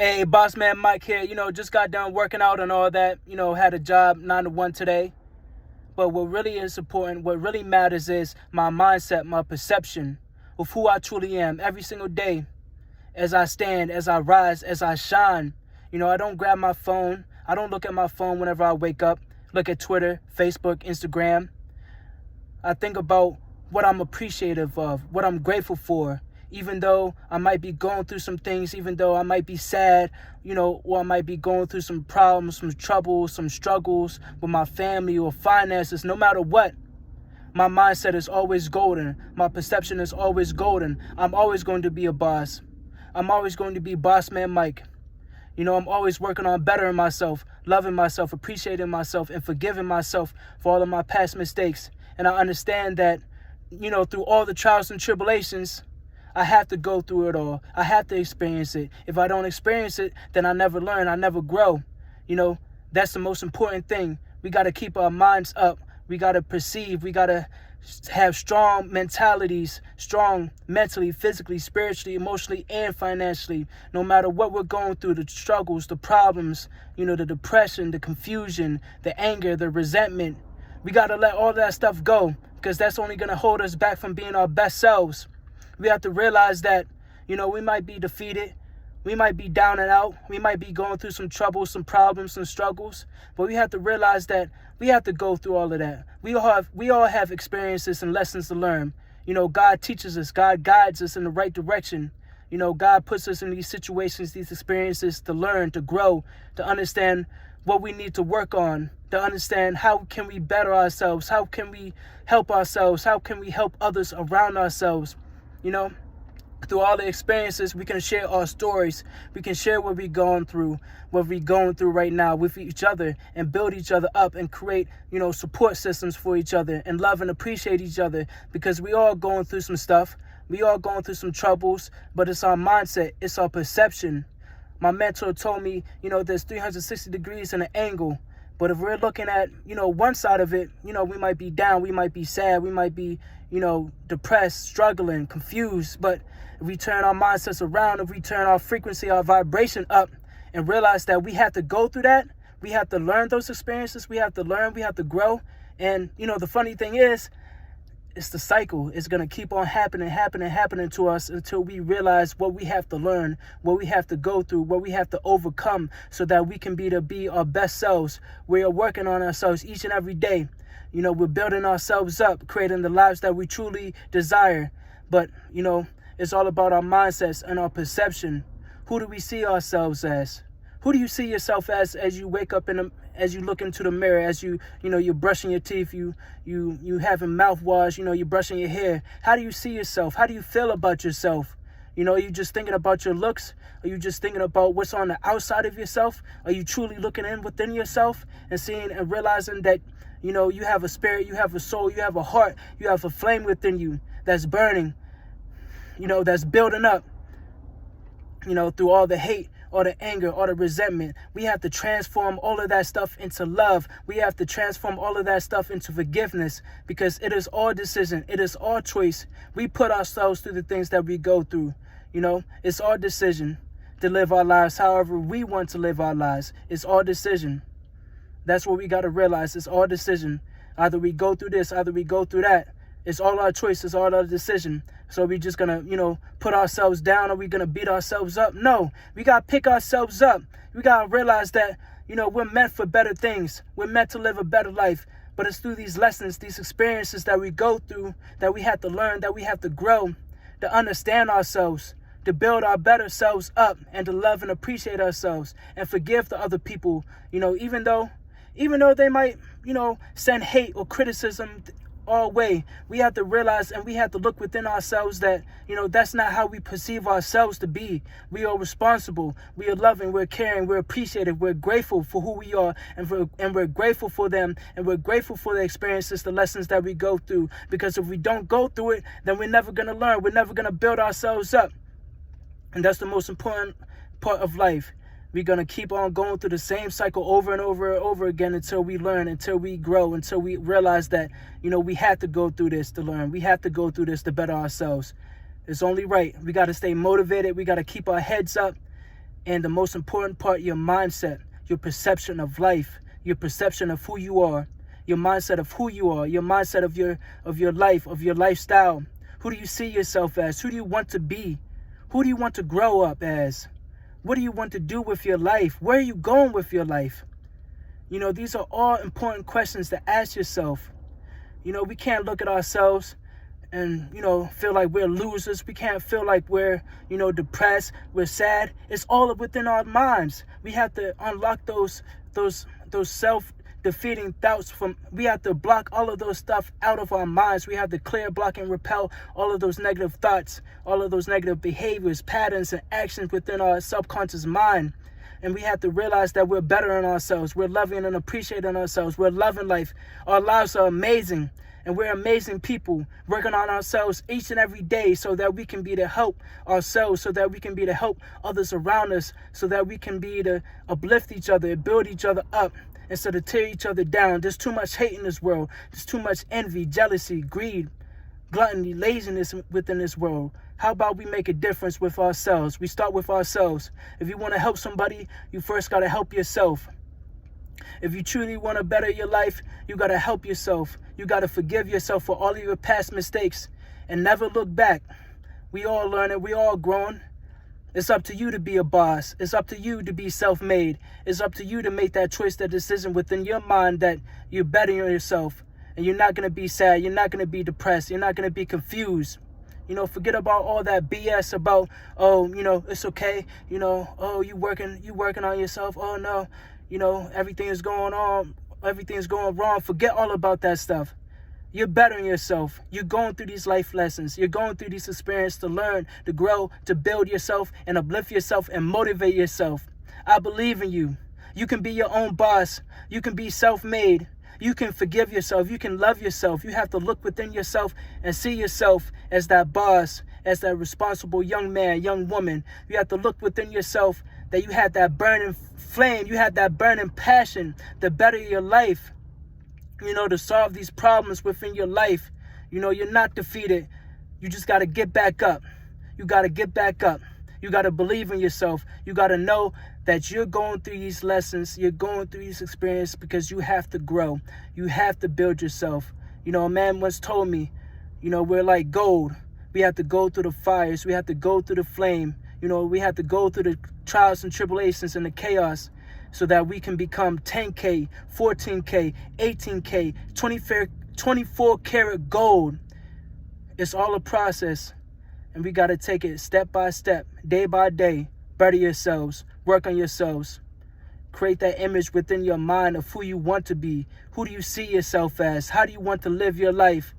Hey, BossManMike here. Just got done working out and all that. Had a job 9 to 1 today. But what really is important, what really matters is my mindset, my perception of who I truly am every single day as I stand, as I rise, as I shine. I don't grab my phone. I don't look at my phone whenever I wake up, look at Twitter, Facebook, Instagram. I think about what I'm appreciative of, what I'm grateful for. Even though I might be going through some things, even though I might be sad, or I might be going through some problems, some troubles, some struggles with my family or finances, no matter what, my mindset is always golden. My perception is always golden. I'm always going to be a boss. I'm always going to be BossManMike. I'm always working on bettering myself, loving myself, appreciating myself, and forgiving myself for all of my past mistakes. And I understand that, through all the trials and tribulations, I have to go through it all. I have to experience it. If I don't experience it, then I never learn. I never grow. That's the most important thing. We got to keep our minds up. We got to perceive. We got to have strong mentalities, strong mentally, physically, spiritually, emotionally, and financially. No matter what we're going through, the struggles, the problems, the depression, the confusion, the anger, the resentment, we got to let all that stuff go, because that's only going to hold us back from being our best selves. We have to realize that, we might be defeated. We might be down and out. We might be going through some troubles, some problems, some struggles. But we have to realize that we have to go through all of that. We all have experiences and lessons to learn. God teaches us. God guides us in the right direction. God puts us in these situations, these experiences to learn, to grow, to understand what we need to work on, to understand how can we better ourselves, how can we help ourselves, how can we help others around ourselves. Through all the experiences, we can share our stories. We can share what we're going through right now with each other, and build each other up and create, support systems for each other, and love and appreciate each other, because we all going through some stuff. We all going through some troubles, but it's our mindset. It's our perception. My mentor told me, there's 360 degrees in an angle. But if we're looking at, one side of it, we might be down, we might be sad, we might be, depressed, struggling, confused. But if we turn our mindsets around, if we turn our frequency, our vibration up, and realize that we have to go through that, we have to learn those experiences, we have to learn, we have to grow. And, the funny thing is, it's the cycle. It's going to keep on happening to us until we realize what we have to learn, what we have to go through, what we have to overcome, so that we can be our best selves. We are working on ourselves each and every day. We're building ourselves up, creating the lives that we truly desire. But, it's all about our mindsets and our perception. Who do we see ourselves as? Who do you see yourself as you wake up as you look into the mirror, as you're brushing your teeth, you having mouthwash, you're brushing your hair? How do you see yourself? How do you feel about yourself? Are you just thinking about your looks? Are you just thinking about what's on the outside of yourself? Are you truly looking within yourself and seeing and realizing that, you have a spirit, you have a soul, you have a heart, you have a flame within you that's burning, that's building up, through all the hate, or the anger, or the resentment? We have to transform all of that stuff into love. We have to transform all of that stuff into forgiveness, because it is our decision. It is our choice. We put ourselves through the things that we go through. It's our decision to live our lives however we want to live our lives. It's our decision. That's what we got to realize. It's our decision. Either we go through this, either we go through that. It's all our choice. It's all our decision. So we just going to, put ourselves down? Are we going to beat ourselves up? No, we got to pick ourselves up. We got to realize that, we're meant for better things. We're meant to live a better life. But it's through these lessons, these experiences that we go through, that we have to learn, that we have to grow, to understand ourselves, to build our better selves up, and to love and appreciate ourselves, and forgive the other people, even though they might, send hate or criticism our way. We have to realize, and we have to look within ourselves that, that's not how we perceive ourselves to be. We are responsible. We are loving. We're caring. We're appreciative. We're grateful for who we are, and we're grateful for them, and we're grateful for the experiences, the lessons that we go through. Because if we don't go through it, then we're never going to learn. We're never going to build ourselves up. And that's the most important part of life. We're going to keep on going through the same cycle over and over and over again until we learn, until we grow, until we realize that, we have to go through this to learn. We have to go through this to better ourselves. It's only right. We got to stay motivated. We got to keep our heads up. And the most important part, your mindset, your perception of life, your perception of who you are, your mindset of who you are, your mindset of your life, of your lifestyle. Who do you see yourself as? Who do you want to be? Who do you want to grow up as? What do you want to do with your life? Where are you going with your life? These are all important questions to ask yourself. We can't look at ourselves and, feel like we're losers. We can't feel like we're, depressed, we're sad. It's all within our minds. We have to unlock those self-defeating thoughts we have to block all of those stuff out of our minds. We have to clear, block, and repel all of those negative thoughts, all of those negative behaviors, patterns, and actions within our subconscious mind. And we have to realize that we're better in ourselves. We're loving and appreciating ourselves. We're loving life. Our lives are amazing. And we're amazing people working on ourselves each and every day so that we can be to help ourselves, so that we can be to help others around us, so that we can be to uplift each other, build each other up instead of tear each other down. There's too much hate in this world. There's too much envy, jealousy, greed, gluttony, laziness within this world. How about we make a difference with ourselves? We start with ourselves. If you want to help somebody, you first got to help yourself. If you truly want to better your life, you got to help yourself. You got to forgive yourself for all of your past mistakes and never look back. We all learning. We all growing. It's up to you to be a boss. It's up to you to be self-made. It's up to you to make that choice, that decision within your mind that you're bettering yourself. And you're not going to be sad. You're not going to be depressed. You're not going to be confused. Forget about all that BS about, it's okay. You working on yourself. Oh, no. Everything is going wrong. Forget all about that stuff. You're bettering yourself. You're going through these life lessons. You're going through these experiences to learn, to grow, to build yourself and uplift yourself and motivate yourself. I believe in you. You can be your own boss. You can be self-made. You can forgive yourself. You can love yourself. You have to look within yourself and see yourself as that boss, as that responsible young man, young woman. You have to look within yourself that you had that burning flame. You had that burning passion to better your life, to solve these problems within your life. You're not defeated. You just got to get back up. You got to get back up. You got to believe in yourself. You got to know that you're going through these lessons. You're going through these experiences because you have to grow. You have to build yourself. A man once told me, we're like gold. We have to go through the fires. We have to go through the flame. We have to go through the trials and tribulations and the chaos so that we can become 10K, 14K, 18K, 24 karat gold. It's all a process. And we got to take it step by step, day by day. Better yourselves. Work on yourselves. Create that image within your mind of who you want to be. Who do you see yourself as? How do you want to live your life?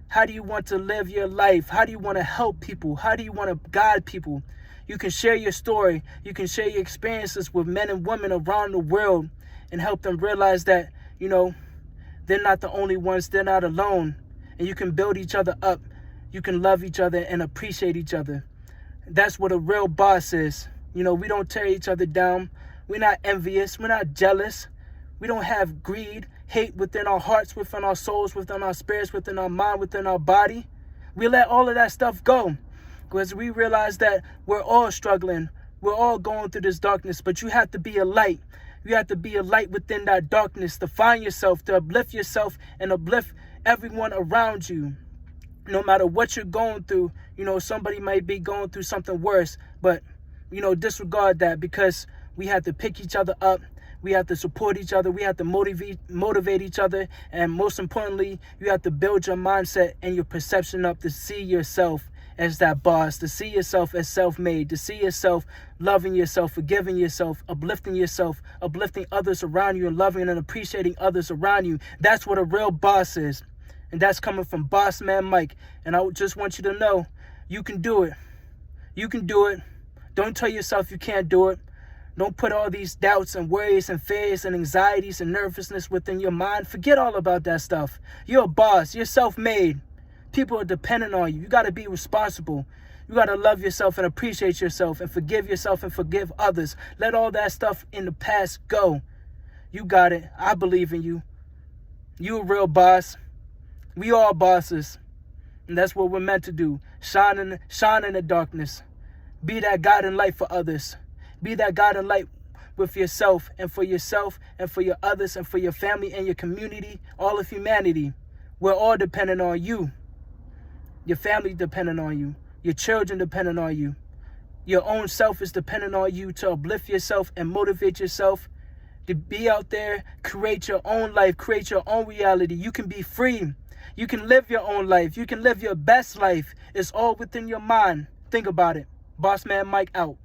How do you want to live your life? How do you want to help people? How do you want to guide people? You can share your story. You can share your experiences with men and women around the world and help them realize that, they're not the only ones. They're not alone. And you can build each other up. You can love each other and appreciate each other. That's what a real boss is. We don't tear each other down. We're not envious. We're not jealous. We don't have greed, hate within our hearts, within our souls, within our spirits, within our mind, within our body. We let all of that stuff go because we realize that we're all struggling. We're all going through this darkness, but you have to be a light. You have to be a light within that darkness to find yourself, to uplift yourself and uplift everyone around you. No matter what you're going through, somebody might be going through something worse, but, disregard that because we have to pick each other up. We have to support each other. We have to motivate each other. And most importantly, you have to build your mindset and your perception up to see yourself as that boss, to see yourself as self-made, to see yourself loving yourself, forgiving yourself, uplifting others around you and loving and appreciating others around you. That's what a real boss is. And that's coming from BossManMike. And I just want you to know, you can do it. You can do it. Don't tell yourself you can't do it. Don't put all these doubts and worries and fears and anxieties and nervousness within your mind. Forget all about that stuff. You're a boss. You're self-made. People are dependent on you. You got to be responsible. You got to love yourself and appreciate yourself and forgive yourself and forgive others. Let all that stuff in the past go. You got it. I believe in you. You a real boss. We all bosses. And that's what we're meant to do. Shine in the darkness. Be that guiding light for others. Be that guiding light with yourself and for your others and for your family and your community, all of humanity. We're all dependent on you. Your family dependent on you. Your children dependent on you. Your own self is dependent on you to uplift yourself and motivate yourself to be out there, create your own life, create your own reality. You can be free. You can live your own life. You can live your best life. It's all within your mind. Think about it. BossManMike out.